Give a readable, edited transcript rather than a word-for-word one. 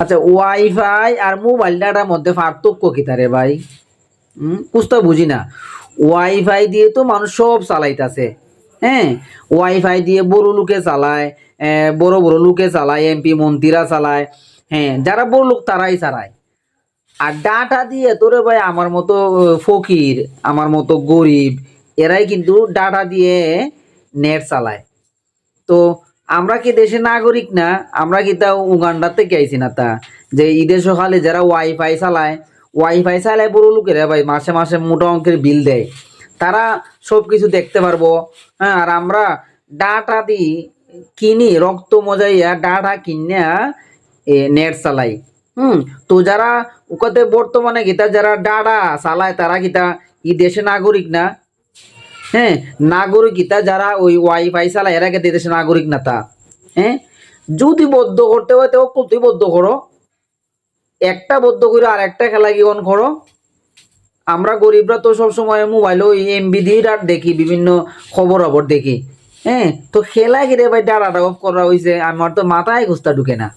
আচ্ছা, ওয়াইফাই আর মোবাইল ডাটার মধ্যে পার্থক্য কি তারে ভাই? বুঝতে বুঝি না। ওয়াইফাই দিয়ে তো মানুষ সব চালাইতাছে। হ্যাঁ, ওয়াইফাই দিয়ে বড় লোকে চালায়, বড় বড় লোকে চালায়, এমপি মন্ত্রীরা চালায়। হ্যাঁ, যারা বড় লোক তারাই চালায়। আর ডাটা দিয়ে তোরে ভাই আমার মতো ফকির, আমার মতো গরিব, এরাই কিন্তু ডাটা দিয়ে নেট চালায়। তো আমরা কি দেশের নাগরিক না? আমরা কি তা উগান্ডার থেকে আইছি না তা? যে ঈদের সকালে যারা ওয়াইফাই চালায় বড় লোকেরা ভাই মাসে মাসে মোটা অঙ্কের বিল দেয়, তারা সবকিছু দেখতে পারবো। হ্যাঁ, আর আমরা ডাটা দিই, কিনি রক্ত মজাইয়া ডাটা কিনা নেট চালাই। তো যারা ওকাতে বর্তমানে গীতা যারা ডাটা চালায় তারা গীতা ই দেশে নাগরিক না? হ্যাঁ, নাগরিকতা যারা ওই ওয়াইফাই চালায় এরা কে দেশের নাগরিক না তা? হ্যাঁ, যদি বদ্ধ করতে হয় তো তুই বদ্ধ করো, একটা বদ্ধ করে আর একটা খেলা কি অন করো। আমরা গরিবরা তো সবসময় মোবাইল ওই এমবি দিয়ে আর দেখি, বিভিন্ন খবর দেখি। হ্যাঁ, তো খেলা কি রে ভাই ডাটা অফ করা হয়েছে, আমার তো মাথায় ঘুষটা ঢুকে না।